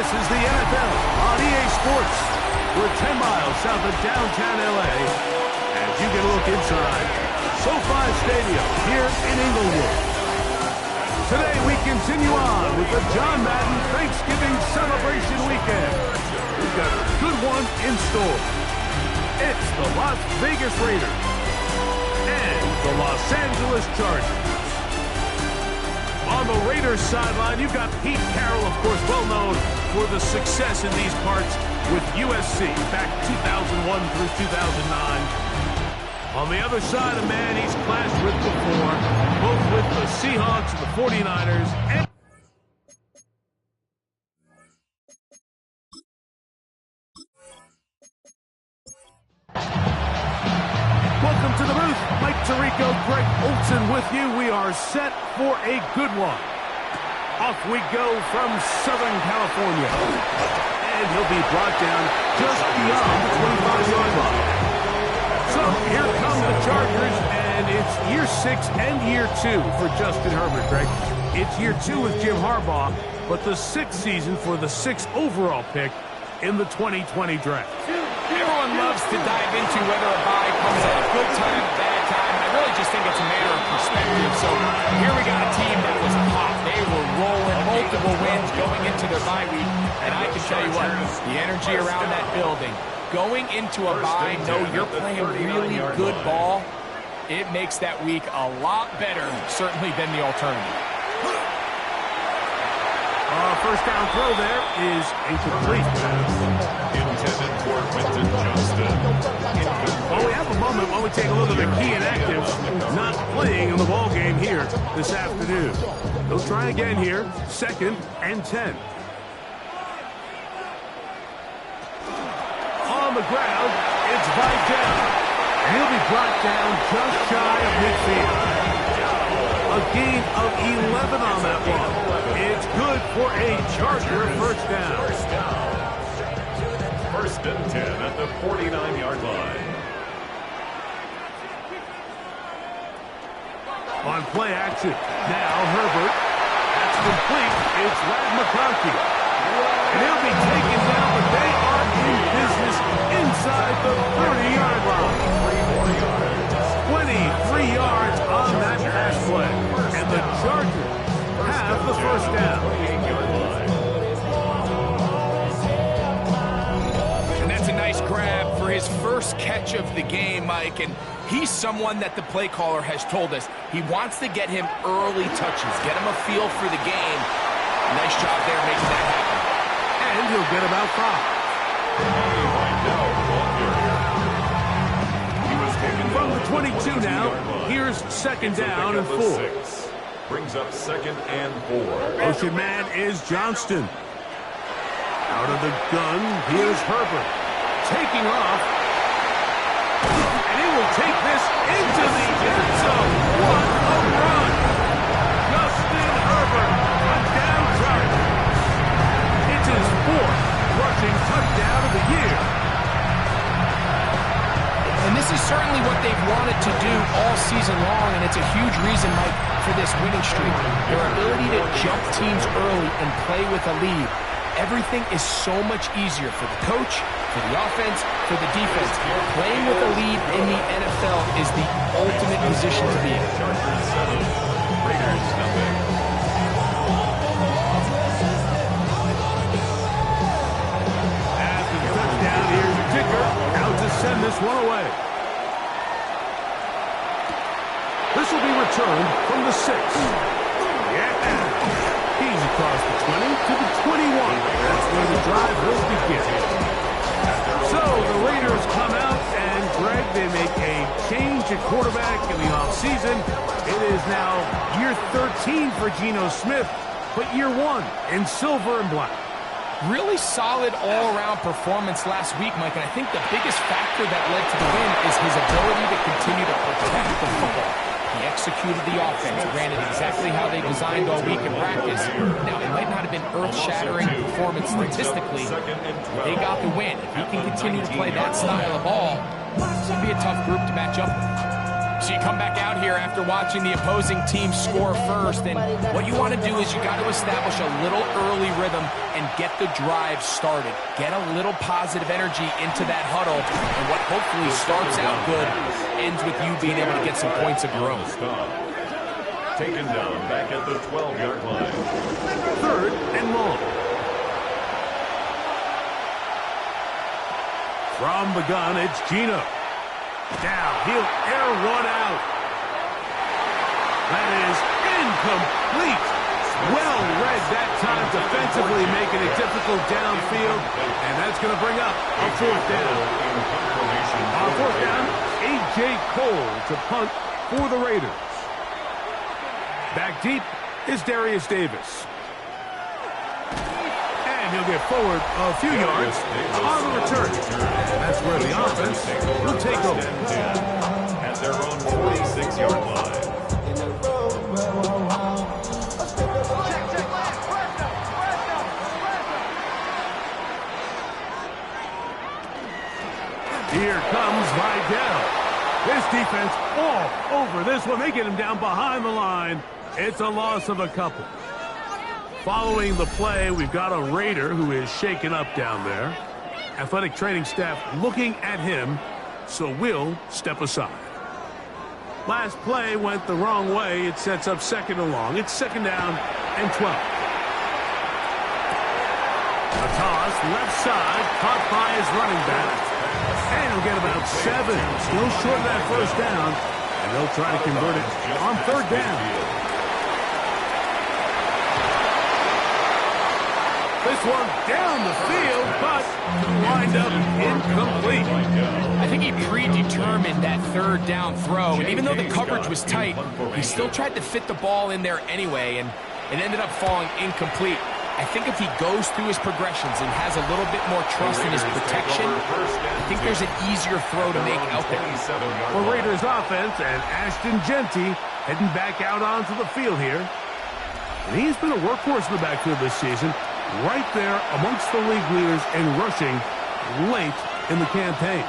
is the NFL on EA Sports. We're 10 miles south of downtown LA as you get a look inside SoFi Stadium here in Inglewood. Today we continue on with the John Madden Thanksgiving celebration weekend. We've got a good one in store. It's the Las Vegas Raiders and the Los Angeles Chargers. On the Raiders sideline, you've got Pete Carroll, of course, well known for the success in these parts with USC back 2001 through 2009. On the other side, a man he's clashed with before, both with the Seahawks and the 49ers. And welcome to the booth. Mike Tirico, Greg Olson with you. We are set for a good one. Off we go from Southern California. And he'll be brought down just beyond the 25-yard line. So here come the Chargers, and it's year 6 and year 2 for Justin Herbert, Greg. It's year 2 with Jim Harbaugh, but the 6th season for the 6th overall pick in the 2020 draft. Everyone loves to dive into whether a bye comes at a good time, a bad time. I really just think it's a matter of perspective. So here we got a team that was hot. They were rolling, multiple wins going into their bye week. And I can tell you what, the energy around that building, going into a bye, know you're playing really good ball, it makes that week a lot better, certainly, than the alternative. First down throw there is incomplete. Intended for Quentin Johnston. Well, we have a moment while we take a look at the key inactives not playing in the ball game here this afternoon. They'll try again here, 2nd and 10. On the ground, it's Vidal. He'll be brought down just shy of midfield. A gain of 11 on that one. It's good for a Charger first down. First and 10 at the 49-yard line. On play action, now Herbert. That's complete. It's Ladd McConkey. And he'll be taken down, but they are in business inside the 30-yard line. 23 yards on that pass play. And the Chargers have the first down. And that's a nice grab for his first catch of the game, Mike. And he's someone that the play caller has told us he wants to get him early touches, get him a feel for the game. Nice job there making that happen. And he'll get about 5. From the 22 now, here's 2nd down and 4. Brings up 2nd and 4. Motion man is Johnston. Out of the gun, here's Herbert. Taking off. And he will take this into the end zone. What a run! Justin Herbert, touchdown Chargers. It's his 4th rushing touchdown of the year. And this is certainly what they've wanted to do all season long, and it's a huge reason, Mike, for this winning streak. Their ability to jump teams early and play with a lead. Everything is so much easier for the coach, for the offense, for the defense. Playing with a lead in the NFL is the ultimate position to be in. Raiders nothing. After the touchdown, here's Dicker out to send this one away. This will be returned from the 6. Yeah. He's across the 20 to the 21. That's where the drive will begin. So the Raiders come out, and Greg, they make a change at quarterback in the offseason. It is now year 13 for Geno Smith, but year 1 in silver and black. Really solid all-around performance last week, Mike, and I think the biggest factor that led to the win is his ability to continue to protect the football. He executed the offense, ran it exactly how they designed all week in practice. Now, it might not have been earth-shattering performance statistically, but they got the win. If he can continue to play that style of ball, it's going to be a tough group to match up with. So you come back out here after watching the opposing team score first, and what you want to do is you got to establish a little early rhythm and get the drive started. Get a little positive energy into that huddle, and what hopefully starts out good ends with you being able to get some points of your own. Taken down back at the 12-yard line. 3rd and long. From the gun, it's Geno. Now, he'll air one out. That is incomplete. Well read that time defensively, making it difficult downfield. And that's going to bring up a 4th down. On 4th down, A.J. Cole to punt for the Raiders. Back deep is Darius Davis. And he'll get forward a few yards on the return. That's where the offense will take over. At their own 46-yard line. Here comes Vidal. This defense all over this one. They get him down behind the line. It's a loss of a couple. Following the play, we've got a Raider who is shaken up down there. Athletic training staff looking at him, so we'll step aside. Last play went the wrong way. It sets up 2nd and long. It's 2nd down and 12. A toss, left side, caught by his running back. And he'll get about 7. Still short of that 1st down. And they'll try to convert it on 3rd down. This one down the field, but wind up incomplete. I think he predetermined that 3rd down throw, and even though the coverage was tight, he still tried to fit the ball in there anyway, and it ended up falling incomplete. I think if he goes through his progressions and has a little bit more trust in his protection, I think there's an easier throw to make out there. For Raiders offense, and Ashton Jeanty heading back out onto the field here. And he's been a workhorse in the backfield this season, right there amongst the league leaders in rushing late in the campaign.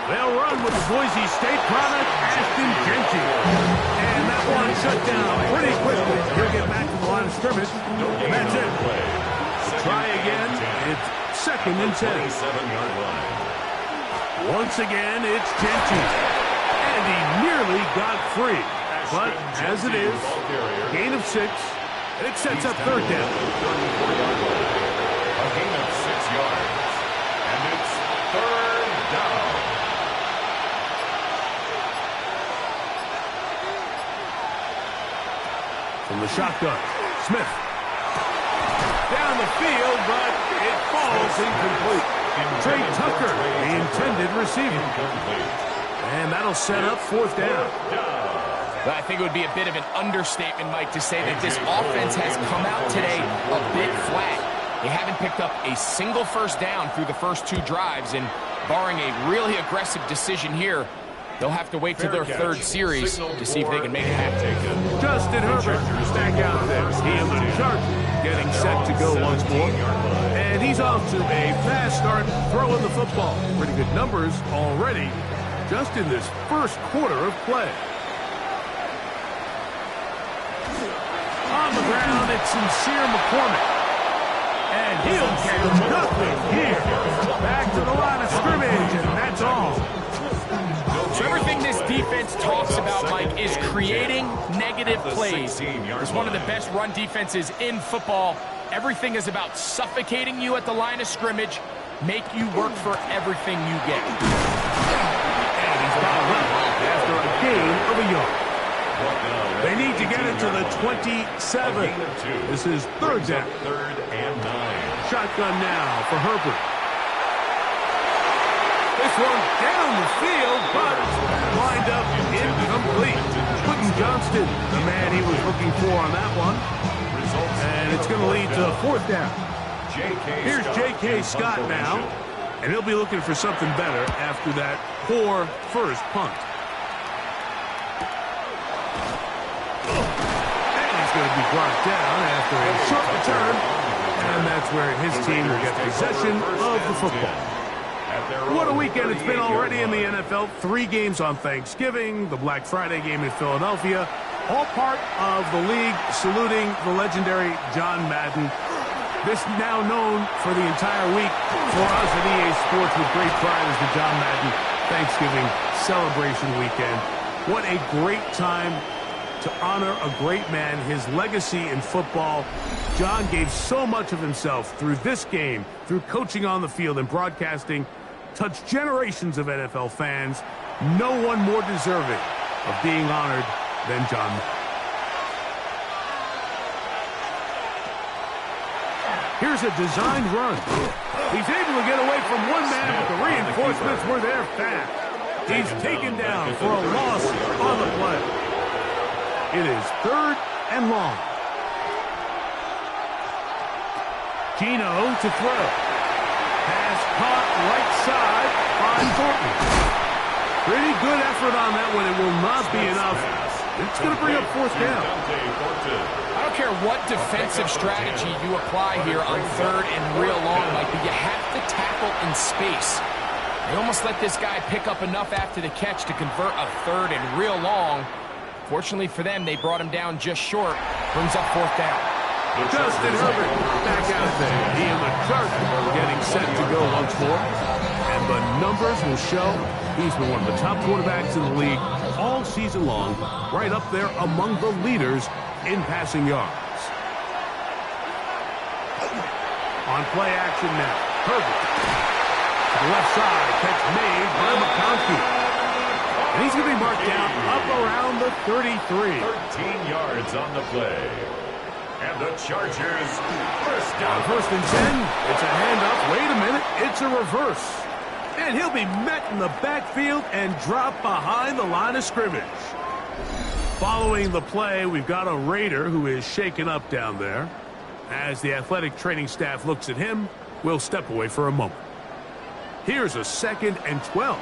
They'll run with the Boise State product, Ashton Jeanty. And that one shut down pretty quickly. He'll get back to the line of scrimmage. And that's it. Try again. It's 2nd and 10. Once again, it's Jeanty. And he nearly got free. But as it is, gain of 6. It sets up 3rd down. A gain of 6 yards. And it's 3rd down. From the shotgun, Smith. Down the field, but it falls incomplete. Trey Tucker, the intended receiver. And that'll set up 4th down. I think it would be a bit of an understatement, Mike, to say that this offense has come out today a bit flat. They haven't picked up a single 1st down through the first 2 drives, and barring a really aggressive decision here, they'll have to wait to their 3rd series to see if they can make it happen. Justin Herbert back out there. He and the Chargers getting set to go once more. And he's off to a fast start throwing the football. Pretty good numbers already just in this 1st quarter of play. On the ground, it's Sincere McCormick. And he'll get nothing here. Back to the line of scrimmage, and that's all. So everything this defense talks about, Mike, is creating negative plays. It's one of the best run defenses in football. Everything is about suffocating you at the line of scrimmage, make you work for everything you get. And he's fouled up after a gain of a yard. They need to get it to the 27. This is 3rd down. 3rd and 9. Shotgun now for Herbert. This one down the field, but lined up incomplete. Quentin Johnston, the man he was looking for on that one. And it's going to lead to 4th down. Here's J.K. Scott now, and he'll be looking for something better after that poor 1st punt. Going to be brought down after a short return, and that's where his team will get possession of the football. What a weekend it's been already in the NFL. 3 games on Thanksgiving, the Black Friday game in Philadelphia, all part of the league saluting the legendary John Madden. This now known for the entire week for us at EA Sports with great pride as the John Madden Thanksgiving celebration weekend. What a great time to honor a great man, his legacy in football. John gave so much of himself through this game, through coaching on the field and broadcasting, touched generations of NFL fans. No one more deserving of being honored than John. Here's a designed run. He's able to get away from one man, but the reinforcements were there fast. He's taken down for a loss on the play. It is 3rd and long. Geno to throw. Pass caught right side by Thornton. Pretty good effort on that one. It will not be enough. It's going to bring up 4th down. I don't care what defensive strategy you apply here on 3rd and real long, Mike, but you have to tackle in space. They almost let this guy pick up enough after the catch to convert a 3rd and real long. Fortunately for them, they brought him down just short. Brings up 4th down. Justin Herbert back out there. He and the Chargers are getting set to go once more. And the numbers will show he's been one of the top quarterbacks in the league all season long, right up there among the leaders in passing yards. On play action now. Herbert. To the left side. Catch made by McConkey. And he's going to be marked down up around the 33. 13 yards on the play. And the Chargers first down. 1st and 10. It's a handoff. Wait a minute. It's a reverse. And he'll be met in the backfield and dropped behind the line of scrimmage. Following the play, we've got a Raider who is shaken up down there. As the athletic training staff looks at him, we'll step away for a moment. Here's a 2nd and 12.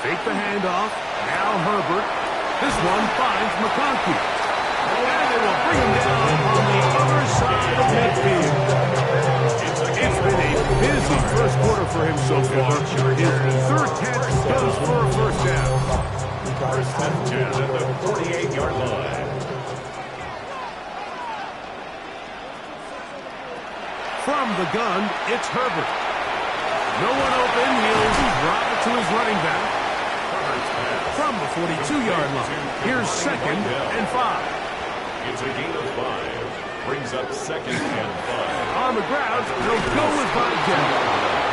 Fake the handoff. Now Herbert. This one finds McConkey. And they will bring him down on the other side of midfield. It's been a busy first quarter for him so far. His 3rd catch goes for a 1st down. 1st and 10 at the 48-yard line. From the gun, it's Herbert. No one open. He'll drop it to his running back. From the 42-yard line, here's 2nd and 5. It's a gain of 5. Brings up 2nd and 5. On the ground, they'll go with Bodkin.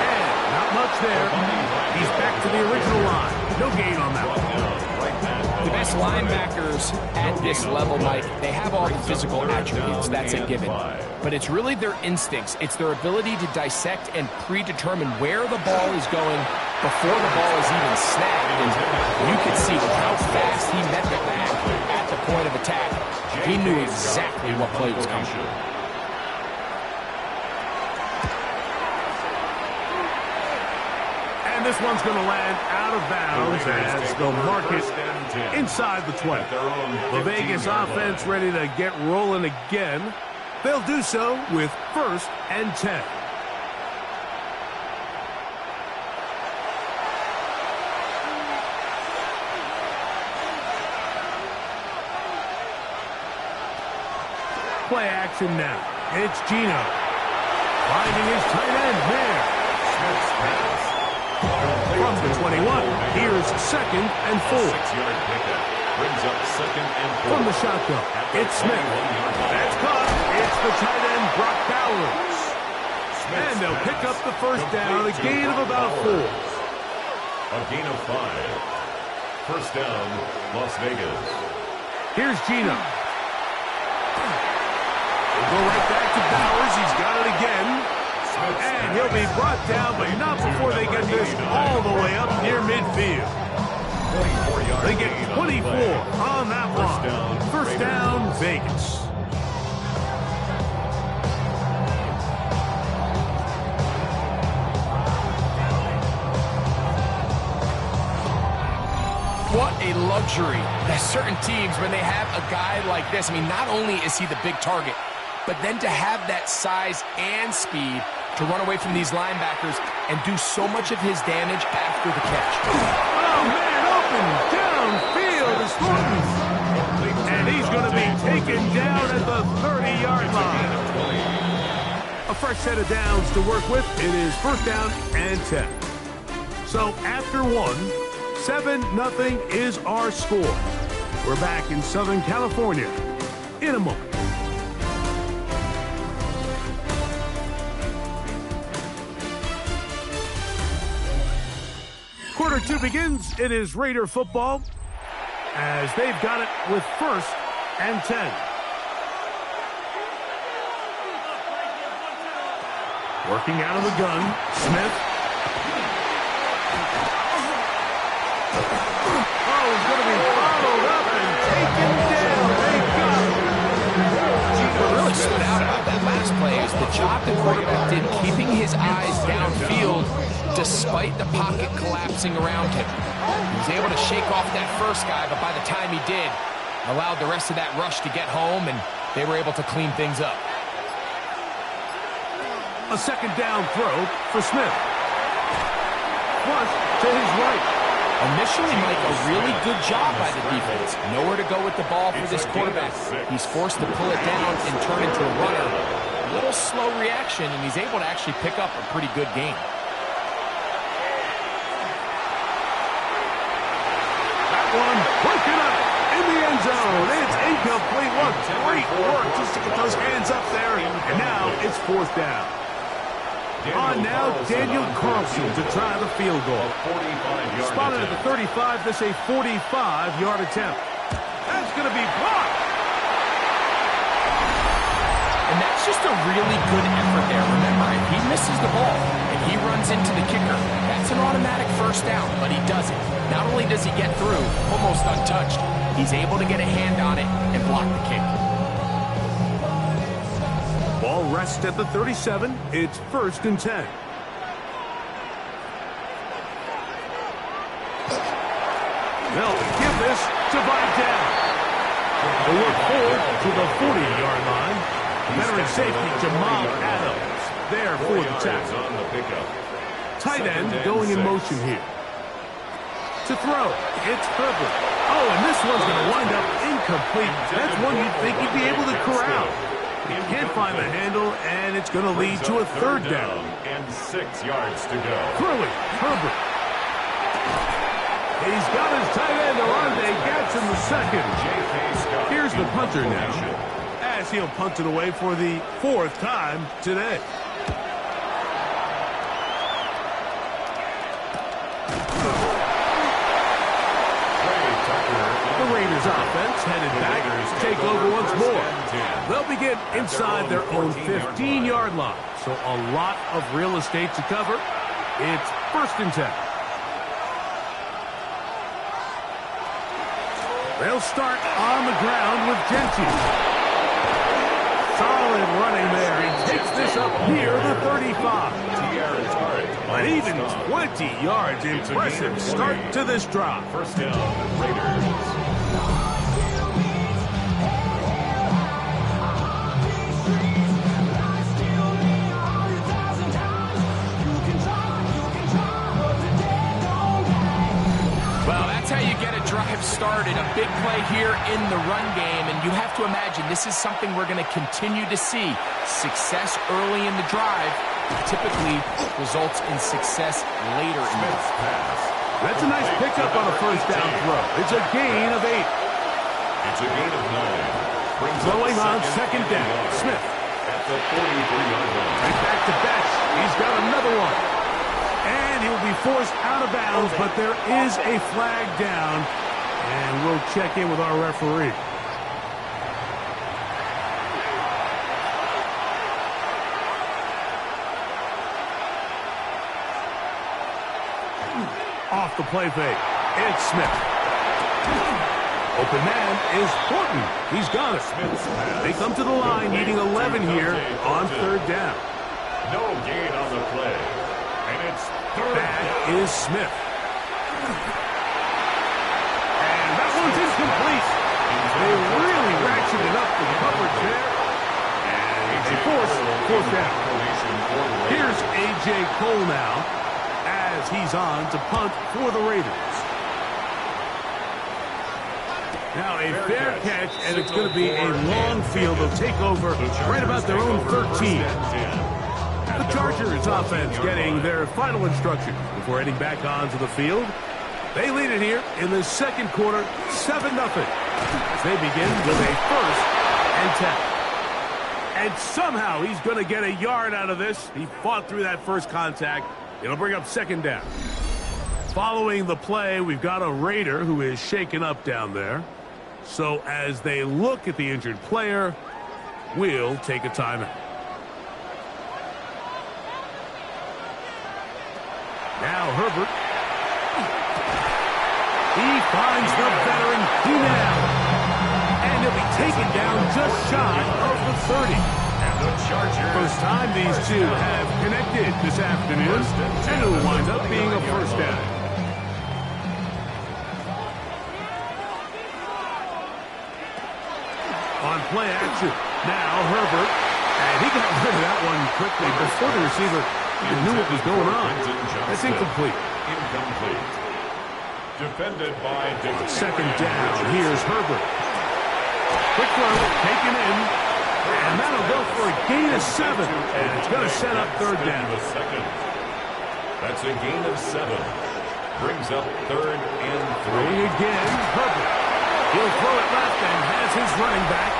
And not much there. He's back to the original line. No gain on that one. The best linebackers at this level, Mike, they have all the physical attributes. That's a given. But it's really their instincts. It's their ability to dissect and predetermine where the ball is going before the ball is even snapped. And you could see with how fast he met the back at the point of attack. He knew exactly what play was coming. And this one's going to land out of bounds as they'll mark it inside the 20. The Vegas offense ready to get rolling again. They'll do so with 1st and 10. Play action now. It's Geno. Finding his tight end there. Smith's pass. From the 21, here's 2nd and 4. 6-yard pickup. Brings up 2nd and 4. From the shotgun, it's Smith. That's caught. It's the tight end, Brock Bowers. And they'll pick up the 1st down, a gain of about 4. A gain of 5. 1st down, Las Vegas. Here's Geno. We'll go right back to Bowers. He's got it again. And he'll be brought down, but not before they get this all the way up near midfield. They get 24 on that one. 1st down, Vegas. What a luxury that certain teams, when they have a guy like this, I mean, not only is he the big target, but then to have that size and speed to run away from these linebackers and do so much of his damage after the catch. Oh, man, open downfield is Thornton. And he's going to be taken down at the 30-yard line. A fresh set of downs to work with. It is first down and 10. So after one, 7-0 is our score. We're back in Southern California in a moment. Quarter two begins. It is Raider football as they've got it with first and 10. Working out of the gun, Smith. Oh, he's going to be followed up and taken down. They got him. What really stood out about that last play is the job the quarterback did keeping his eyes downfield despite the pocket collapsing around him. He was able to shake off that first guy, but by the time he did, allowed the rest of that rush to get home, and they were able to clean things up. A second down throw for Smith. Flush to his right. Initially, Mike, a really good job by the defense. Nowhere to go with the ball for this quarterback. He's forced to pull it down and turn into a runner. A little slow reaction, and he's able to actually pick up a pretty good game. That one broken up in the end zone. It's incomplete. What great work just to get those hands up there. And now it's fourth down. On now, Daniel Carlson to try the field goal. Spotted at the 35, this a 45-yard attempt. That's going to be blocked. And that's just a really good effort there. Remember, if he misses the ball and he runs into the kicker, that's an automatic first down, but he doesn't. Not only does he get through almost untouched, he's able to get a hand on it and block the kick. Ball rests at the 37. It's first and 10. They'll give this to Vidal. They work forward to the 40-yard line. Veteran safety Jamal Adams there for the tackle. Tight end going in motion here. To throw, it's Herbert. Oh, and this one's going to wind up incomplete. That's one you'd think he'd be able to corral. He can't find the handle, and it's going to lead to a third down. And 6 yards to go. Curly, Herbert. He's got his tight end, Alonde Gadsden the second. Here's the punter now, as he'll punt it away for the fourth time today. The Raiders offense headed back to take over once more. They'll begin inside their own 15-yard line, so a lot of real estate to cover. It's first and 10. They'll start on the ground with Genty. Solid running there. He takes this up near the 35. An even 20 yards. Impressive start to this drive. First down, Raiders. How you get a drive started, a big play here in the run game, and you have to imagine this is something we're going to continue to see. Success early in the drive typically results in success later in the drive. That's a nice pickup on a first down throw. It's a gain of 8. It's a gain of 9. Throwing on second down, Smith. At the 43-yard line. Right back to Betts. He's got another one. And he will be forced out of bounds, but there is a flag down. And we'll check in with our referee. Off the play fake. It's Smith. Open man is Horton. He's got it. They come to the line needing 11 here on third down. No gain on the play. And it's third. That is Smith. And that one's incomplete. They really ratcheted up the coverage there. And They force fourth down. Here's A.J. Cole now as he's on to punt for the Raiders. Now a fair catch, and it's going to be a long field. They'll take over right about their own 13. The Chargers offense getting their final instruction before heading back onto the field. They lead it here in the second quarter, 7-0. As they begin with a 1st and 10. And somehow he's going to get a yard out of this. He fought through that first contact. It'll bring up 2nd down. Following the play, we've got a Raider who is shaken up down there. So as they look at the injured player, we'll take a timeout. Now Herbert. He finds the veteran Heenan. And he'll be taken down just shy of the 30. And the Chargers. First time these two have connected this afternoon. And it'll wind up being a 1st down. On play action. Now Herbert. And he got rid of that one quickly before the receiver knew what was going on. That's incomplete. Incomplete. Defended by David. 2nd down. Here's Herbert. Quick throw, taken in. And that'll go for a gain of 7. And it's going to set up 3rd down. That's a gain of 7. Brings up 3rd and 3. Throwing again, Herbert. He'll throw it left and has his running back.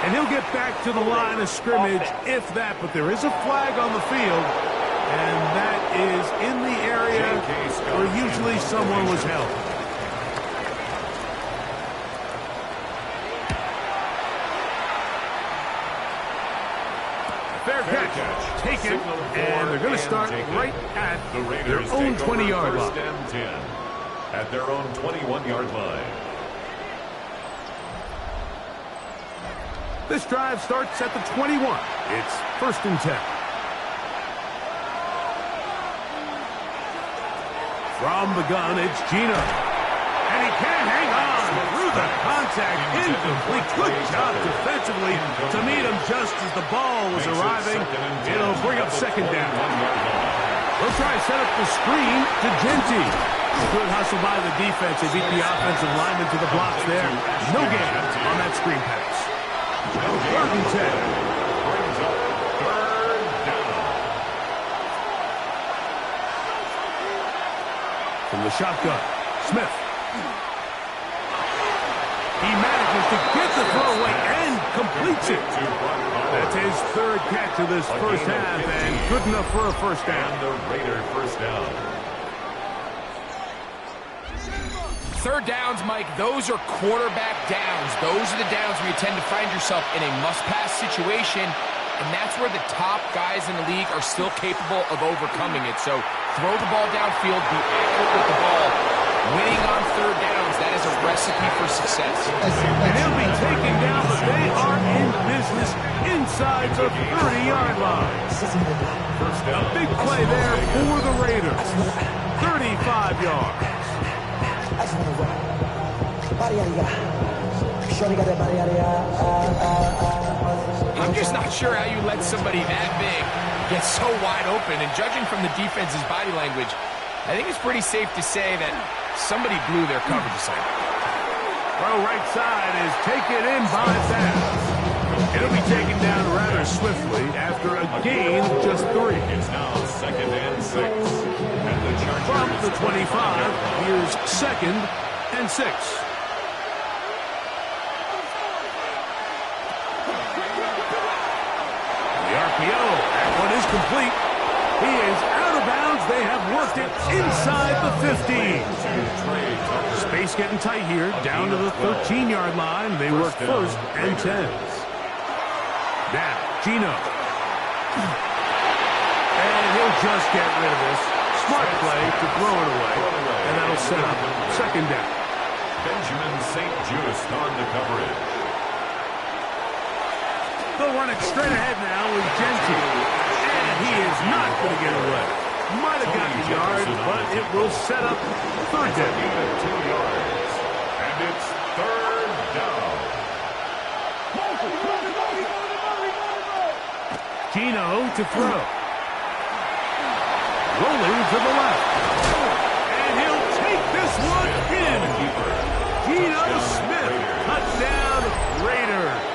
And he'll get back to the line of scrimmage, if that. But there is a flag on the field. And that is in the area where usually someone was held. Fair catch. Taken. And they're going to start right at their own 20-yard line. 1st and 10 at their own 21-yard line. This drive starts at the 21. It's 1st and 10. From the gun, it's Geno. And he can't hang on through the contact. Incomplete. Good job defensively to meet him just as the ball was arriving. It'll bring up 2nd down. They'll try to set up the screen to Genty. Good hustle by the defense. They beat the offensive lineman to the blocks there. No gain on that screen pass. 3rd and 10. Brings up 3rd down. From the shotgun, Smith. He manages to get the throw away and completes it. That's his 3rd catch of this first half, and good enough for a 1st down. And the Raider 1st down. 3rd downs, Mike, those are quarterback downs. Those are the downs where you tend to find yourself in a must-pass situation, and that's where the top guys in the league are still capable of overcoming it. So throw the ball downfield, be accurate with the ball. Winning on 3rd downs, that is a recipe for success. And he'll be taken down, but they are in business inside the 30-yard line. A big play there for the Raiders. 35 yards. I'm just not sure how you let somebody that big get so wide open. And judging from the defense's body language, I think it's pretty safe to say that somebody blew their coverage assignment. Throw right side is taken in by Bass. It'll be taken down rather swiftly after a gain of just 3. It's now 2nd and 6. And the Chargers from the 25, here's 2nd and 6. The RPO, that one is complete. He is out of bounds. They have worked it inside the 15. Space getting tight here, down to the 13-yard line. They work 1st and 10s. Now, Geno. And he'll just get rid of this. Smart play to throw it away. And that'll set up 2nd down. Benjamin St. Just on the coverage. They'll run it straight ahead now with Genty. And he is not going to get away. Might have got the yard, but it will set up 3rd down. 2 yards. And it's 3rd down. Geno to throw. Rolling to the left. And he'll take this one in. Geno Smith, touchdown Raiders.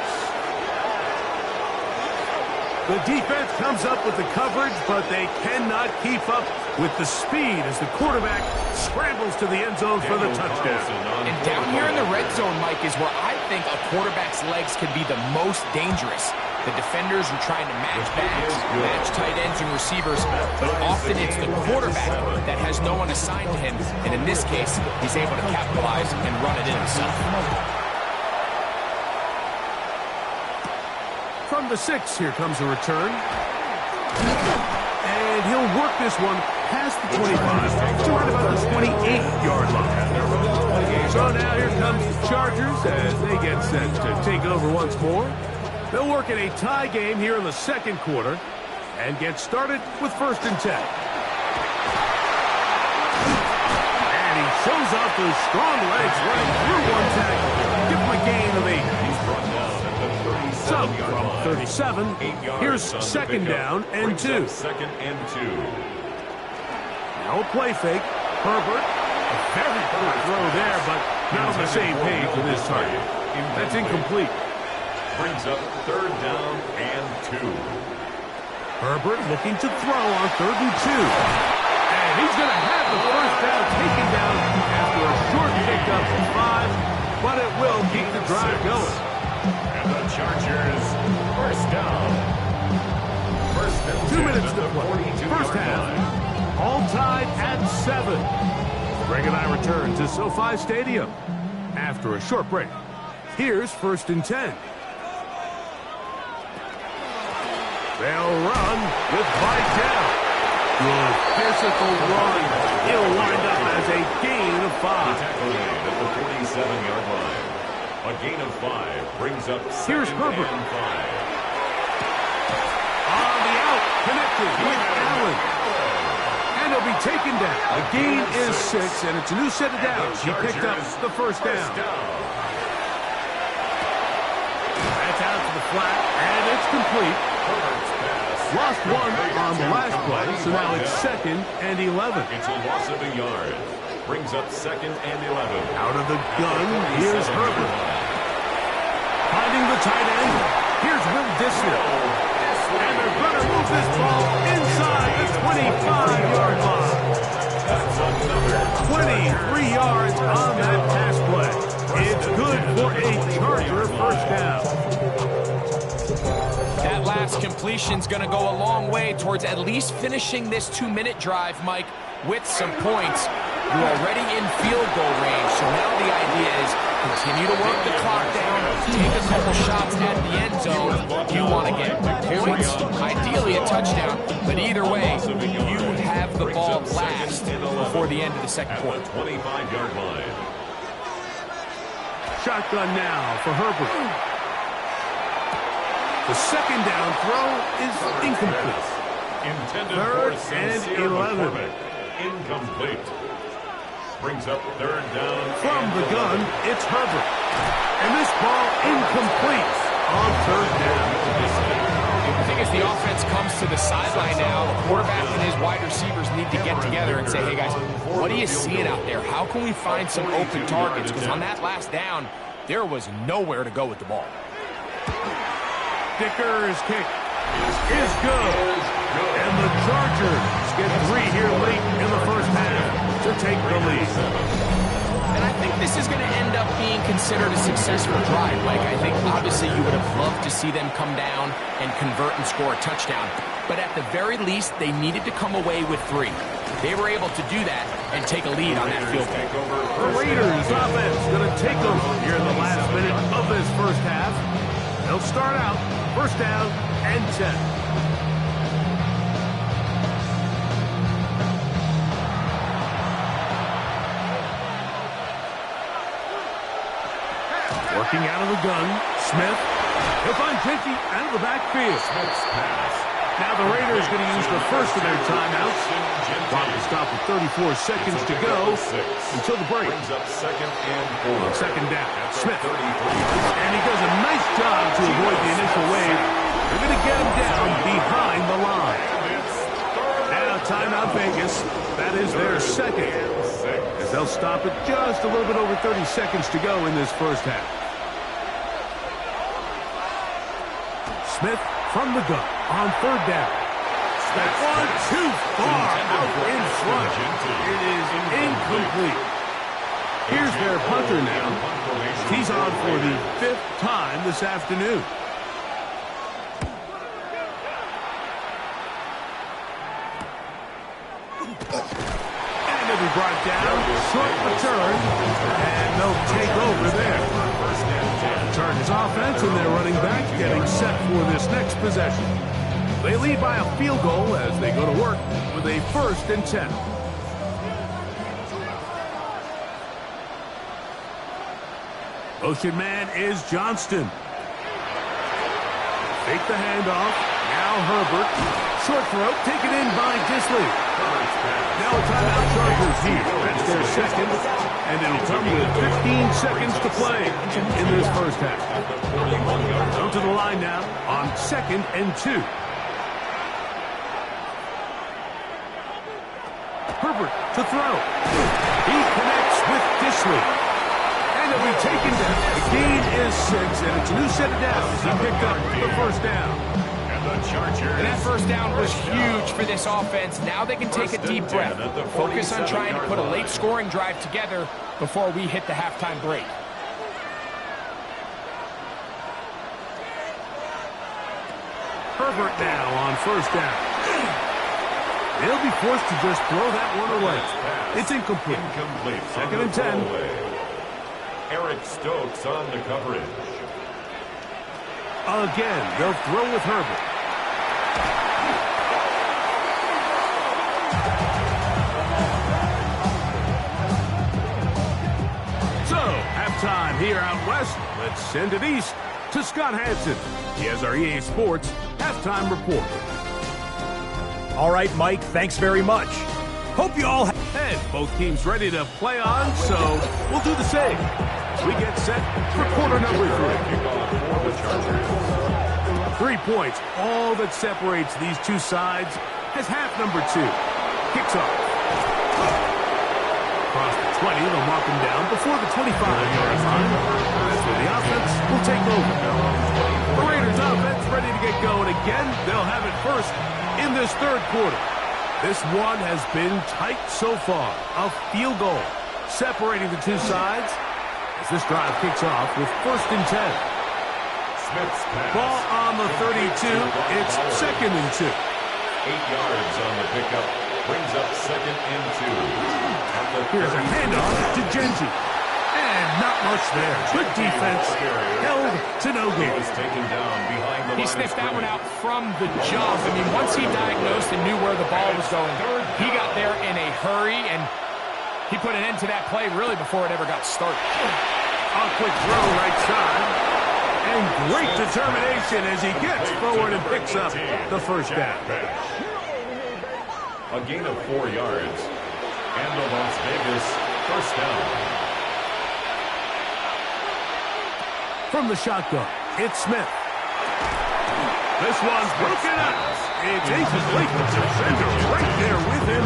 The defense comes up with the coverage, but they cannot keep up with the speed as the quarterback scrambles to the end zone for the touchdown. And down here in the red zone, Mike, is where I think a quarterback's legs can be the most dangerous. The defenders are trying to match backs, match tight ends and receivers, but often it's the quarterback that has no one assigned to him, and in this case, he's able to capitalize and run it in himself. From the 6, here comes a return. And he'll work this one past the 25 to right about the 28-yard line. So now here comes the Chargers as they get set to take over once more. They'll work in a tie game here in the second quarter and get started with 1st and 10. And he shows off those strong legs running through one tackle. Give him a gain of 8. So, from 37, here's 2nd down and 2. Second and 2. Now a play fake. Herbert, a very good throw there, but not on the same page with his target. That's incomplete. Brings up 3rd down and 2. Herbert looking to throw on 3rd and 2. And he's going to have the 1st down taken down after a short pickup of 5, but it will keep the drive going. And the Chargers, 1st down. 2 minutes to play. 1st half. All tied at 7. Greg and I return to SoFi Stadium after a short break. Here's 1st and 10. They'll run with Vidal. Good physical run. He'll wind up as a gain of 5. Tackle made at the 47-yard line. A gain of 5 brings up 2nd Here's Herbert. and 5. On the out, connected with Allen. And he'll be taken down. The gain is 6, and it's a new set of downs. He picked up the 1st down. That's out to the flat, and it's complete. Lost 1 on the last play, so now it's 2nd and 11. It's a loss of a yard. Brings up 2nd and 11. Out of the gun, here's Herbert. Finding the tight end, here's Will Dissler. And they're going to move this ball inside the 25-yard line. 23 yards on that pass play. It's good for a Charger 1st down. That last completion's going to go a long way towards at least finishing this 2-minute drive, Mike, with some points. You're already in field goal range, so now the idea is continue to work the clock down, take a couple shots at the end zone. You want to get points, ideally a touchdown, but either way, you have the ball last before the end of the second quarter. 25-yard line. Shotgun now for Herbert. The 2nd down throw is incomplete. Intended 3rd for and Sincere 11. McCormick. Incomplete. Brings up 3rd down. From the gun, it's Herbert. And this ball incomplete on 3rd down. The thing is, the offense comes to the sideline now. The quarterback and his wide receivers need to get together and say, hey, guys, what are you seeing out there? How can we find some open targets? Because on that last down, there was nowhere to go with the ball. Dicker's kick is good. And the Chargers get 3 here late in the 1st half to take the lead. And I think this is going to end up being considered a successful drive, Mike. I think obviously you would have loved to see them come down and convert and score a touchdown. But at the very least, they needed to come away with 3. They were able to do that and take a lead on that field goal. The Raiders offense going to take over here in the last minute of this 1st half. They'll start out 1st down and 10. Working out of the gun, Smith. He'll find Genty out of the backfield. Smith's pass. Now the Raiders going to use the first of their timeouts. Clock will stop with 34 seconds to go until the break. Brings up 2nd and 4. 2nd down, Smith. 33. And he does a nice job to avoid the initial wave They're going to get him down behind the line. And a timeout Vegas. That is their second. As they'll stop it just a little bit over 30 seconds to go in this first half. Smith from the gun on third down. That one too far out in front. It is incomplete. Here's their punter now. He's on for the 5th time this afternoon. And it'll be brought down. Short return. And they'll take over there. Turn his offense, and their running back getting set for this next possession. They lead by a field goal as they go to work with a 1st and 10. Motion man is Johnston. Fake the handoff. Now Herbert. Short throw taken in by Disley. Now a timeout Chargers here. That's their second. And it'll come with 15 seconds to play in this first half. Come to the line now on 2nd and 2. Herbert to throw. He connects with Disley. And it'll be taken down. The gain is 6, and it's a new set of downs. He picked up the first down. And that first down was huge for this offense. Now they can take a deep breath. Focus on trying to put a late scoring drive together before we hit the halftime break. Herbert now on first down. They'll be forced to just throw that one away. It's incomplete. 2nd and 10. Eric Stokes on the coverage. Again, they'll throw with Herbert. So, halftime here out west. Let's send it east to Scott Hanson. He has our EA Sports halftime report. All right, Mike, thanks very much. Hope you all And both teams ready to play on, so we'll do the same. We get set for quarter number 3. 3 points, all that separates these two sides as half number 2 kicks off. Across the 20, they'll mark him down before the 25-yard line. That's where the offense will take over. The Raiders offense ready to get going again. They'll have it first in this third quarter. This one has been tight so far. A field goal separating the two sides as this drive kicks off with 1st and 10. Smith's pass. Ball on the 32. It's 2nd and 2. 8 yards on the pickup. Brings up 2nd and 2. Here's a handoff to Genji. And not much there. Good defense. Held to no He gain. was taken down behind the He line sniffed of that one out scrimmage. from the jump. I mean, once he diagnosed and knew where the ball was going, he got there in a hurry, and he put an end to that play really before it ever got started. A quick throw right side. And great determination as he gets forward and picks up the first down. A gain of 4 yards. And the Las Vegas first down. From the shotgun, it's Smith. This one's broken up. It's incomplete. The defender right there with him.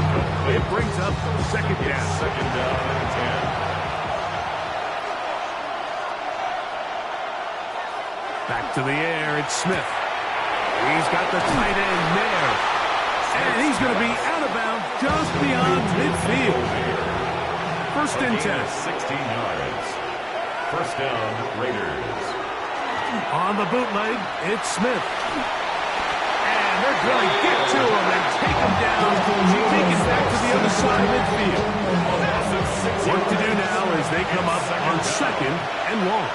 It brings up 2nd down. 2nd down and 10. Back to the air, it's Smith. He's got the tight end there. And he's going to be out of bounds just beyond midfield. 1st and 10. 16 yards. First down, Raiders. On the bootleg, it's Smith. And they're going to get to him and take him down. Take it back to the other side of midfield. Work to do now as they come up on 2nd and 1.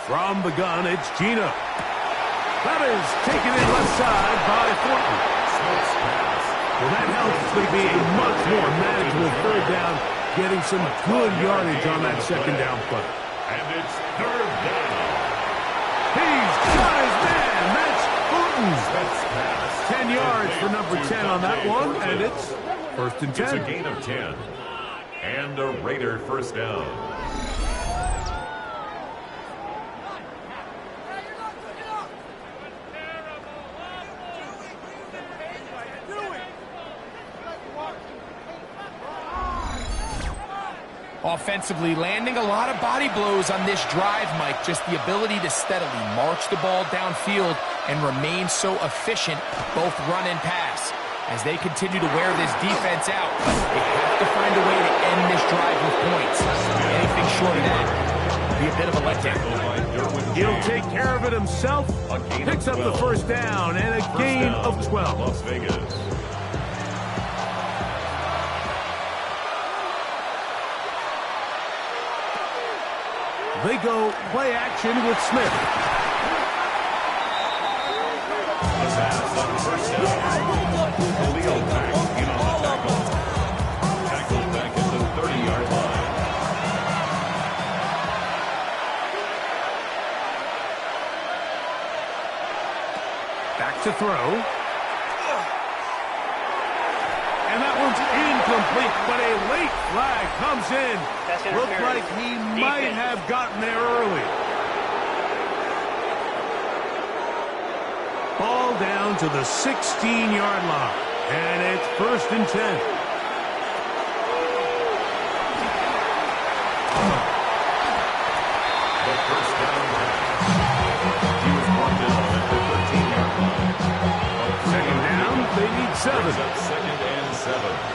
From the gun, it's Gino. That is taken in left side by Thornton. Well, that helps. It's going to be a much more manageable 3rd down, getting some good yardage on that 2nd down play. And it's 3rd down. He's got his man. That's Thornton. Smith's pass. 10 yards for number 10 on that one, and it's 1st and 10. It's a gain of 10. And a Raider first down. Offensively, landing a lot of body blows on this drive, Mike. Just the ability to steadily march the ball downfield and remain so efficient, both run and pass. As they continue to wear this defense out, they have to find a way to end this drive with points. Anything short of that would be a bit of a letdown. He'll take care of it himself. Picks up the first down and a gain of 12. Las Vegas. They go play action with Smith. The pass on first down. Khalil Mack in on the tackle. Tackled back at the 30-yard line. Back to throw. And that one's incomplete, but a late flag comes in. Looked like he might have gotten there early. Ball down to the 16-yard line, and it's 1st and 10. The first down pass. He was brought down at the 13-yard line. Second down, they need 7. Brings up 2nd and 7.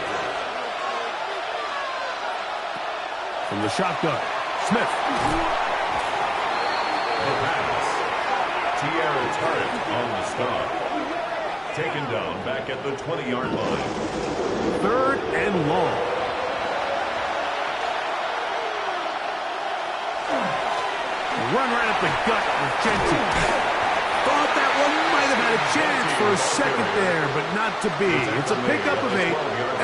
From the shotgun, Smith. The pass. Tierra Tarrant on the stop. Taken down back at the 20-yard line. 3rd and long. Run right up the gut with Jensen. Thought that one might have had a chance for a second there, but not to be. It's a pickup of 8,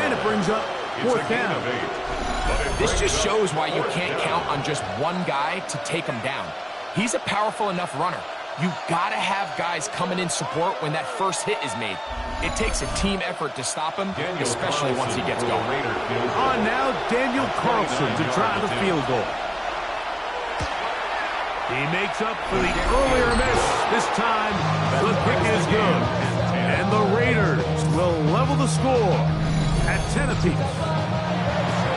and it brings up 4th down. This just shows why you can't count on just one guy to take him down. He's a powerful enough runner. You've got to have guys coming in support when that first hit is made. It takes a team effort to stop him, especially once he gets going. On now, Daniel Carlson to try the field goal. He makes up for the earlier miss. This time, the kick is good. And the Raiders will level the score at 10 apiece.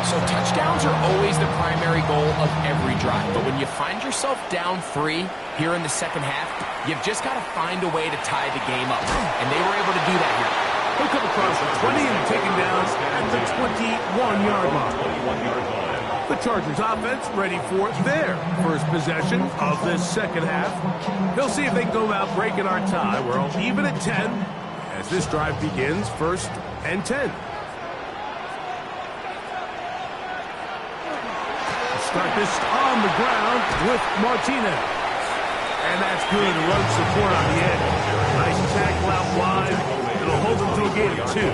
So touchdowns are always the primary goal of every drive. But when you find yourself down 3 here in the second half, you've just got to find a way to tie the game up. And they were able to do that here. He'll come across the 20 and taken down at the 21-yard line. 21-yard line. The Chargers offense ready for their first possession of this second half. They'll see if they can go out breaking our tie. We're all even at 10 as this drive begins, 1st and 10. Start this on the ground with Martinez. And that's good run support on the edge. Nice tackle out wide. It'll hold them to a gain of 2.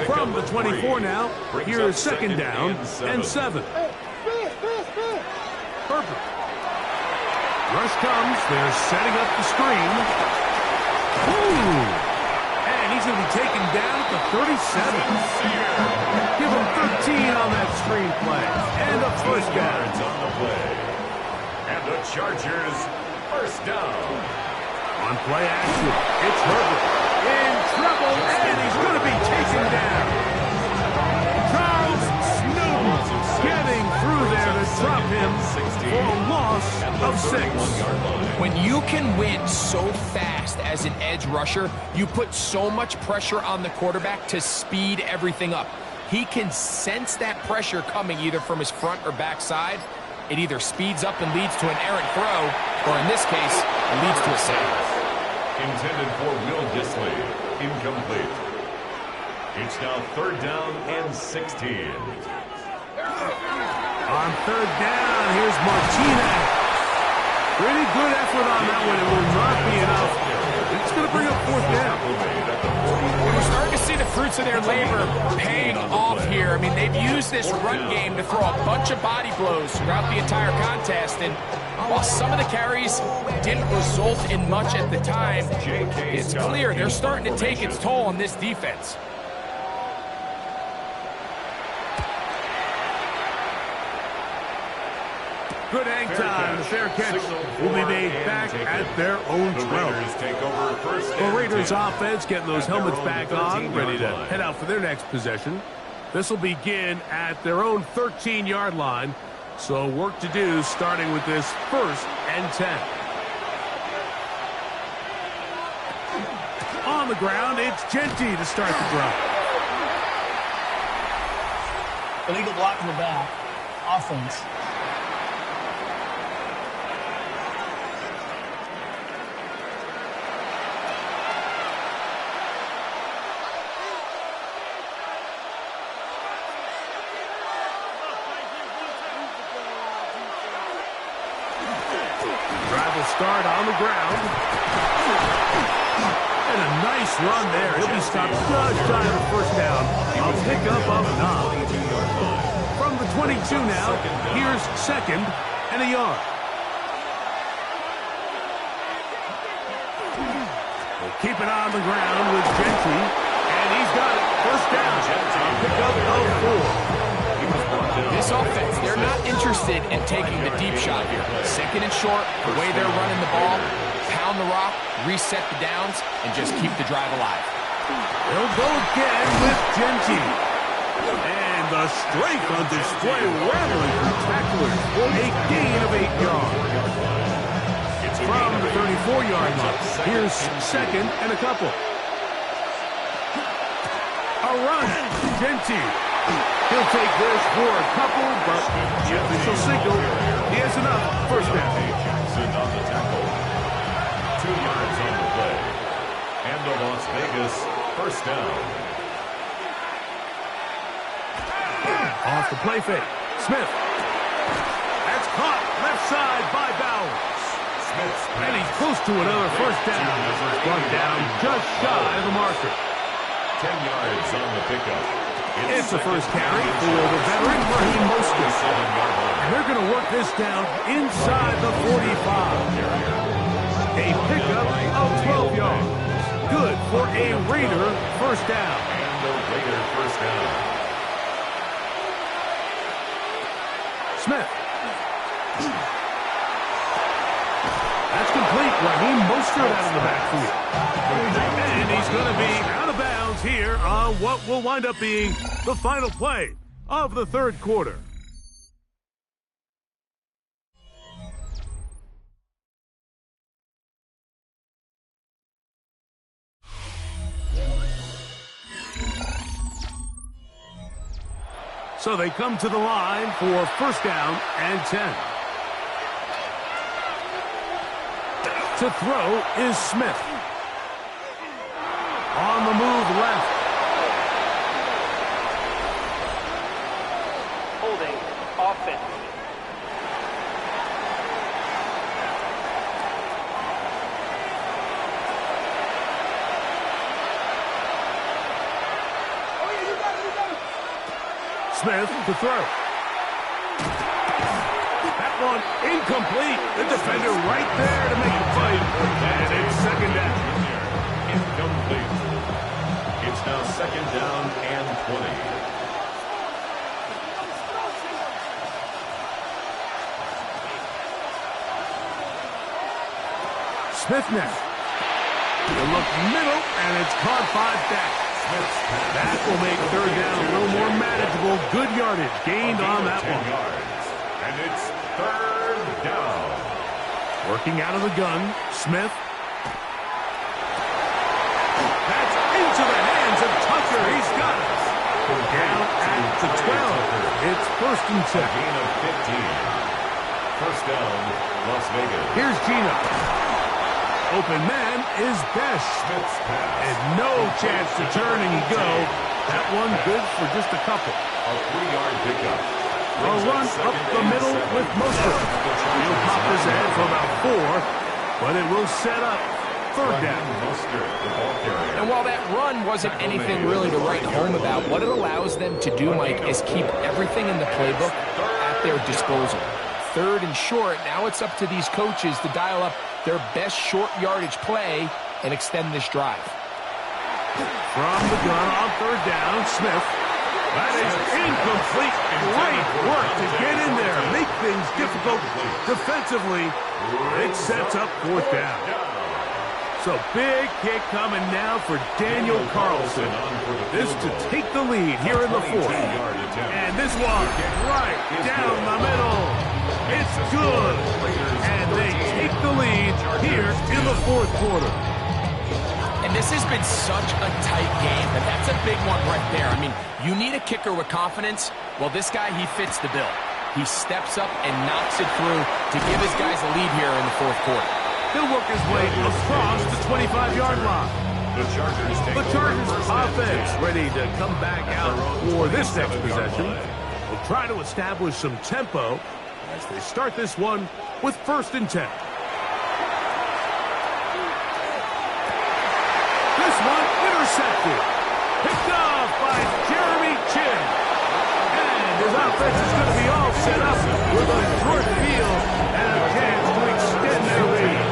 From the 24 now, here is 2nd down and 7. Perfect. Rush comes. They're setting up the screen. Ooh. And he's going to be taken down at the 37. Give him 13 on that screen play. And a first down. On the play. And the Chargers first down. On play action, it's Herbert. In trouble, and he's going to be taken down. Charles Snowden getting through there to drop him for a loss of 6. When you can win so fast as an edge rusher, you put so much pressure on the quarterback to speed everything up. He can sense that pressure coming either from his front or back side. It either speeds up and leads to an errant throw, or in this case, it leads to a sack. Intended for Will Dissly. Incomplete. It's now 3rd down and 16. On 3rd down, here's Martinez. Pretty good effort on that one. It will not be enough. It's going to bring up 4th down. We're starting to see the fruits of their labor paying off here. I mean, they've used this run game to throw a bunch of body blows throughout the entire contest. And while some of the carries didn't result in much at the time, it's clear they're starting to take its toll on this defense. Good hang time. The fair catch will be made back at their own 12. The Raiders offense getting those helmets back on, ready to head out for their next possession. This will begin at their own 13-yard line. So work to do starting with this 1st and 10. On the ground, it's Genty to start the drive. Illegal block in the back. Offense. Drive will start on the ground. And a nice run there. He'll be stopped just shy of the first down. A pickup of 9. From the 22 now, here's 2nd and a yard. We'll keep it on the ground with Genty. And he's got it. First down. A pickup of 4. This offense, they're not interested in taking the deep shot here. 2nd and short, the way they're running the ball, pound the rock, reset the downs, and just keep the drive alive. He'll go again with Genty. And the strength on display, rattling through tacklers for a gain of 8 yards. From the 34-yard line, here's 2nd and a couple. A run, Genty. He'll take this for a couple, but the official signal, he has enough. First down. Jackson on the tackle. 2 yards on the play. And the Las Vegas first down. Off the play fake. Smith. That's caught left side by Bowers. And he's close to another first down. Brought down just shy of the marker. 10 yards on the pickup. It's the first carry for the veteran Raheem Mostert. And they're going to work this down inside the 45. A pickup of 12 yards. Good for a Raider first down. And the Raider first down. Smith. That's complete. Raheem Mostert out of the backfield. And he's going to be out of bounds here on what will wind up being the final play of the 3rd quarter. So they come to the line for first down and 10. To throw is Smith. On the move left. Holding offense. Smith to throw. That one incomplete. The defender right there to make the play. And it's 2nd down. Incomplete. It's now 2nd down and 20. Smith now. They look middle, and it's caught by Beck. That will make 3rd down a little more manageable. Good yardage gained on that one. Yards. And it's 3rd down. Working out of the gun, Smith. That's into the hands of Tucker. He's got it. Down at the 12. It's 1st and 10. Gain of 15. First down, Las Vegas. Here's Gino. Open man is Best. Smith's pass. And no chance to turn and go. That one good for just a couple. A 3-yard pickup. A run up the middle with Mostert. He'll pop his head for about 4, but it will set up 3rd down. And while that run wasn't anything really to write home about, what it allows them to do, Mike, is keep everything in the playbook at their disposal. 3rd and short, now it's up to these coaches to dial up their best short yardage play and extend this drive. From the gun on 3rd down, Smith. That is incomplete. Great work to get in there, make things difficult defensively. It sets up 4th down. So big kick coming now for Daniel Carlson. This to take the lead here in the fourth. And this one right down the middle. It's good. And they take the lead here in the fourth quarter. And this has been such a tight game, but that's a big one right there. I mean, you need a kicker with confidence. Well, this guy, he fits the bill. He steps up and knocks it through to give his guys a lead here in the fourth quarter. He'll work his way across the 25-yard line. The Chargers offense ready to come back out for this next possession. Will try to establish some tempo as they start this one with 1st and 10. This one intercepted. Picked off by Jeremy Chinn. And his offense is going to be all set up with a short field and a chance to extend their lead.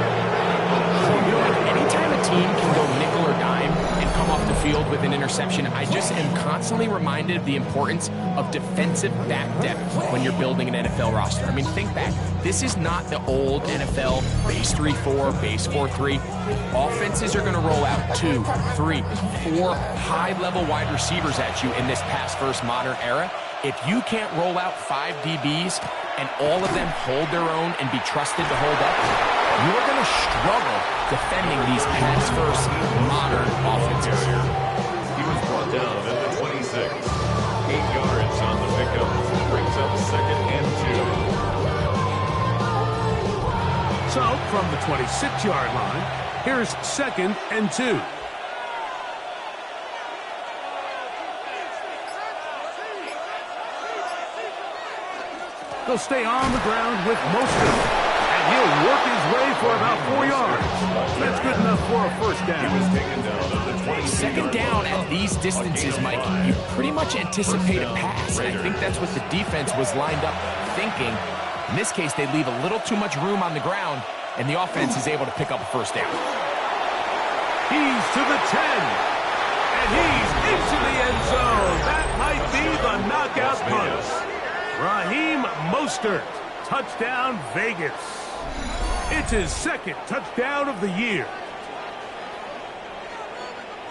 Anytime a team can go nickel or dime and come off the field with an interception, I just am constantly reminded of the importance of defensive back depth when you're building an NFL roster. I mean, think back. This is not the old NFL base 3-4, base 4-3. Offenses are going to roll out 2, 3, 4 high-level wide receivers at you in this pass-first modern era. If you can't roll out 5 DBs and all of them hold their own and be trusted to hold up, you're going to struggle defending these pass-first modern offenses. He was brought down at the 26. 8 yards on the pickup. Brings up 2nd and 2. So, from the 26-yard line, here's 2nd and 2. They'll stay on the ground with most of it. And he'll work his way for about 4 yards. That's good enough for a 1st down. He was taken down at the 20. 2nd down at these distances, Mike, you pretty much anticipate a pass. And I think that's what the defense was lined up thinking. In this case, they leave a little too much room on the ground, and the offense is able to pick up a 1st down. He's to the 10. And he's into the end zone. That might be the knockout punch. Raheem Mostert. Touchdown, Vegas. It's his 2nd touchdown of the year.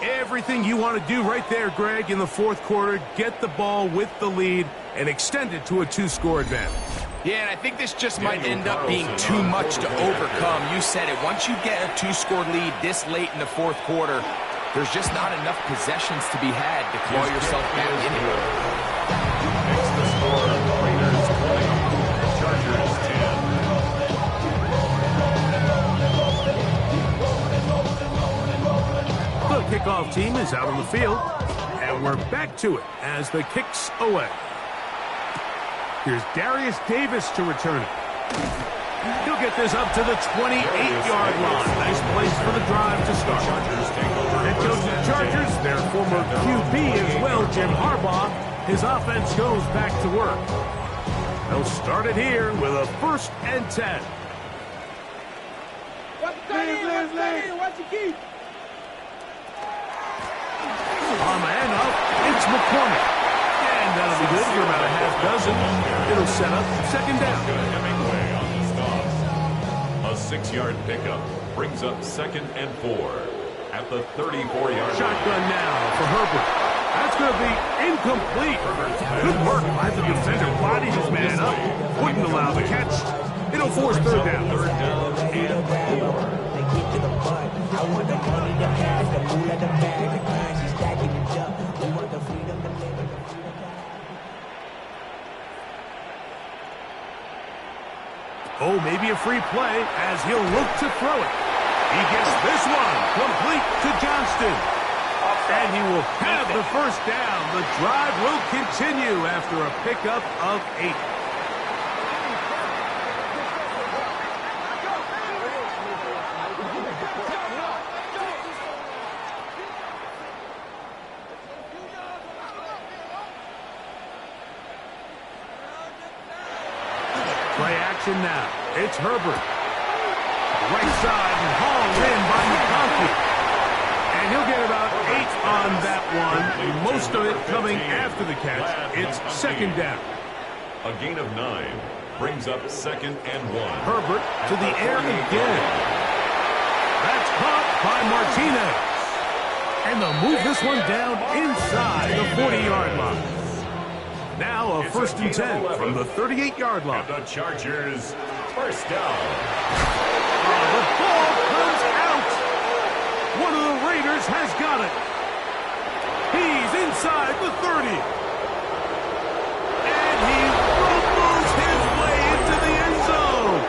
Everything you want to do right there, Greg, in the fourth quarter. Get the ball with the lead and extend it to a 2-score advantage. Yeah, and I think this just might end up being too much to overcome. You said it. Once you get a 2-score lead this late in the fourth quarter, there's just not enough possessions to be had to claw yourself back in it. Makes the score. Raiders 20. Chargers 10. The kickoff team is out on the field, and we're back to it as the kick's away. Here's Darius Davis to return it. He'll get this up to the 28-yard line. Nice place for the drive to start. Head coach of the Chargers, their former QB as well, Jim Harbaugh. His offense goes back to work. They'll start it here with a 1st and 10. Watch your key. On the handoff, it's McCormick. And that'll be good for about a half dozen. It'll set up 2nd down. Hemingway on the stop. A 6-yard pickup brings up 2nd and 4 at the 34-yard line. Shotgun now for Herbert. That's going to be incomplete. Good work by the defender. Bodied his man up. Wouldn't allow the catch. It'll force 3rd down. 3rd down and 4. Oh, maybe a free play as he'll look to throw it. He gets this one complete to Johnston. And he will have the 1st down. The drive will continue after a pickup of 8. Play action now. It's Herbert. Right side and hauled in by McConkey. And he'll get about 8 on that one. Most of it coming after the catch. It's 2nd down. A gain of 9 brings up 2nd and 1. Herbert to the air again. That's caught by Martinez. And they'll move this one down inside the 40-yard line. Now a first and 10 from the 38-yard line. And the Chargers, first down. The ball comes out. One of the Raiders has got it. He's inside the 30. And he fumbles his way into the end zone.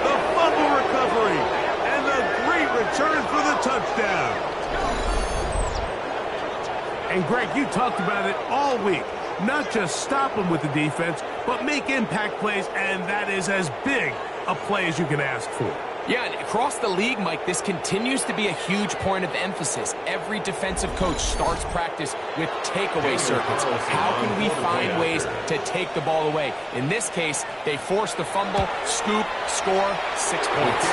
The fumble recovery and the great return for the touchdown. And Greg, you talked about it all week. Not just stop them with the defense, but make impact plays, and that is as big a play as you can ask for. Yeah, and across the league, Mike, this continues to be a huge point of emphasis. Every defensive coach starts practice with takeaway circuits. How can we find ways to take the ball away? In this case, they force the fumble, scoop, score, 6 points.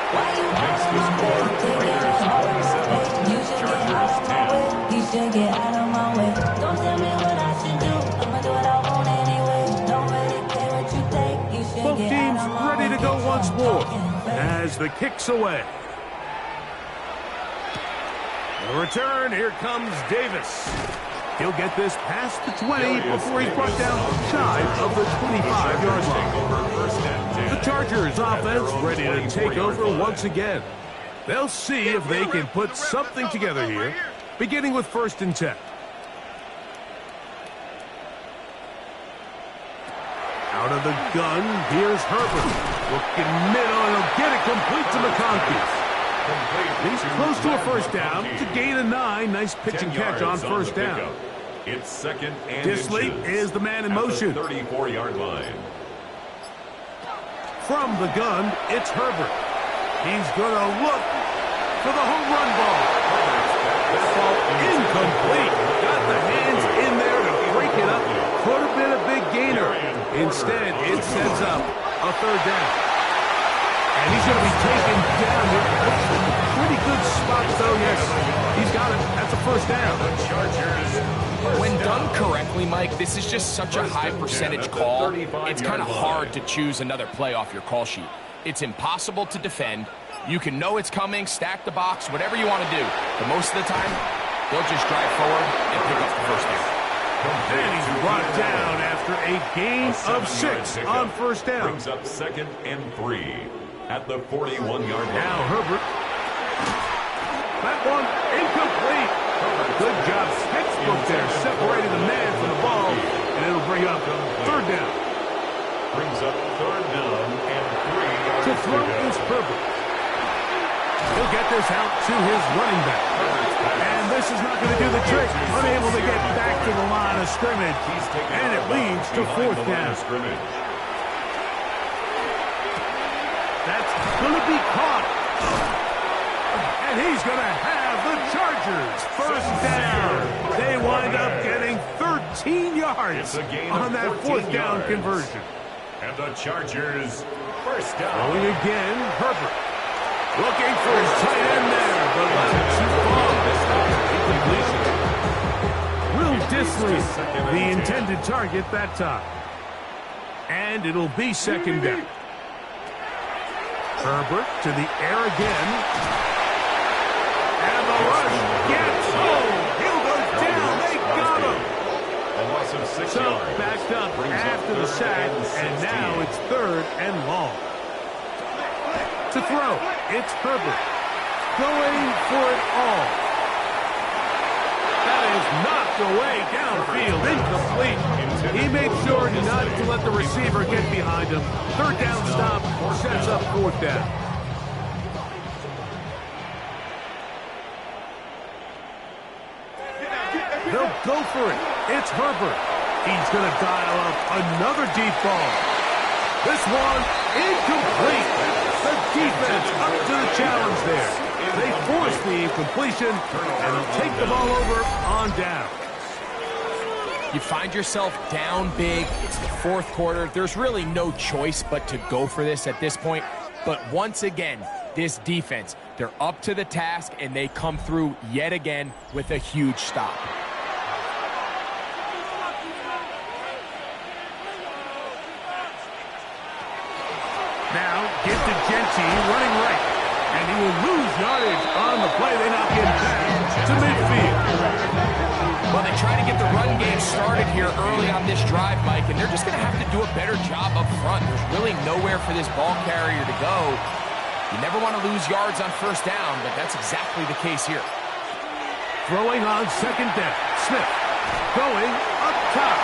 Next to score, Raiders 27, Chargers 10. You should get out of my way. Don't tell me what I should do. I'ma do what I want anyway. Don't really care what you think. You should Both get teams out of my ready way. to go once more as the kick's away. The return, here comes Davis. He'll get this past the 20 before he's brought down shy of the 25-yard line. The Chargers offense ready to take over once again. They'll see if they can put something together here, beginning with first and 10. Out of the gun, here's Herbert. Looking middle, and he'll get it complete to McConkey. He's close to a first down to gain a 9. Nice pitch and catch on first down. It's second and Disley is the man in motion. 34-yard line. From the gun, it's Herbert. He's going to look for the home run ball. This ball incomplete. Got the hands in there to break it up. Could have been a big gainer. Instead, it sets up a third down. And he's going to be taken down here. Pretty good spot, though, yes. He's got it. That's a first down. The Chargers. When done correctly, Mike, this is just such a high percentage call. It's kind of hard to choose another play off your call sheet. It's impossible to defend. You can know it's coming, stack the box, whatever you want to do. But most of the time, they'll just drive forward and pick up the first down. And he's brought down after a gain of 6 on first down. Brings up second and 3 at the 41-yard line. Now Herbert. That one incomplete. Good job, textbook there, separating the man from the ball, and it'll bring up third down. Brings up third down and 3 To throw is Herbert. He'll get this out to his running back. And this is not going to do the trick. Unable to get back to the line of scrimmage. And it leads to fourth down. That's going to be caught. And he's going to have the Chargers first down. They wind up getting 13 yards on that fourth down conversion. And the Chargers first down. Throwing again, Herbert. Looking for his tight end there, but left too far. Will Disley, the intended target that time. And it'll be second down. Herbert to the air again. And the rush gets home. Hill goes down. They got him. A loss of 6 So yards. backed up after the sack, and now it's third and long. To throw, it's Herbert. Going for it all. That is knocked away downfield, incomplete. He made sure not to let the receiver get behind him. Third down stop sets up fourth down. They'll go for it. It's Herbert. He's going to dial up another deep ball. This one incomplete. The defense up to the challenge there. They force the incompletion, and they'll take the ball over on down. You find yourself down big. It's the fourth quarter. There's really no choice but to go for this at this point. But once again, this defense, they're up to the task, and they come through yet again with a huge stop. Now, give to Genty, running right. will lose yardage on the play. They knock him back to midfield. Well, they try to get the run game started here early on this drive, Mike, and they're just going to have to do a better job up front. There's really nowhere for this ball carrier to go. You never want to lose yards on first down, but that's exactly the case here. Throwing on second down. Smith going up top.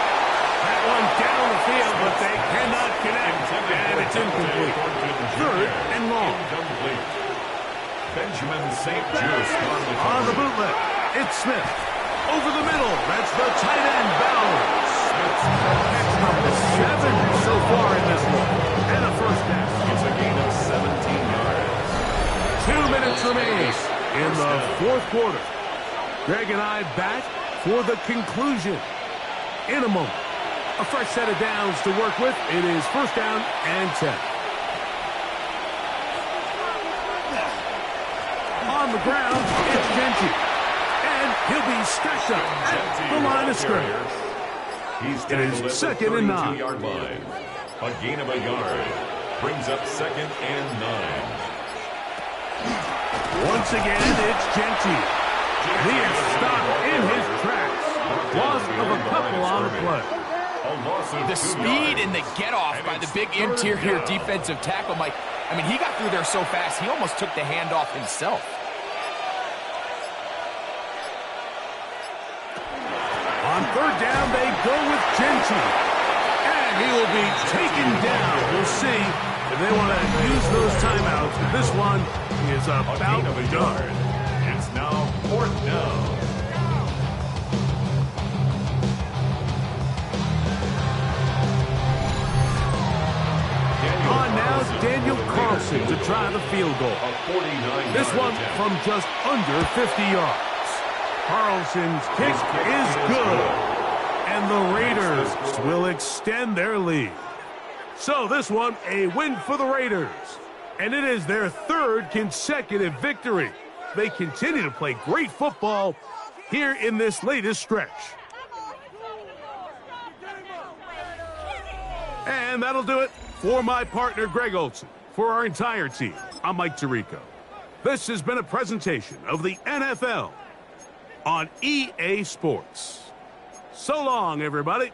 That one down the field, but they cannot connect, and it's incomplete. Third and long. Benjamin St. Just On the bootleg, it's Smith. Over the middle, that's the tight end, Bowers. That's number 7 so far in this one. And a first down. It's a gain of 17 yards. 2 minutes remain in the fourth quarter. Greg and I back for the conclusion in a moment. A fresh set of downs to work with. It is first down and 10. On the ground, it's Genty. And he'll be stacked up at the line of scrimmage. He's It is second and 9. 32-yard line. A gain of a yard. Brings up second and 9. Once again, it's Genty. He is stopped in his tracks. Loss of a couple on the play. The speed and the get-off by the big interior defensive tackle, Mike. I mean, he got through there so fast, he almost took the handoff himself. On third down, they go with Genty. And he will be taken down. We'll see if they want to use those timeouts. But this one is about done. It's now fourth down. On now, Daniel Carlson to try the field goal. This one from just under 50 yards. Carlson's kick is good. And the Raiders will extend their lead. So this one, a win for the Raiders. And it is their third consecutive victory. They continue to play great football here in this latest stretch. And that'll do it for my partner, Greg Olson. For our entire team, I'm Mike Tirico. This has been a presentation of the NFL on EA Sports. So long, everybody.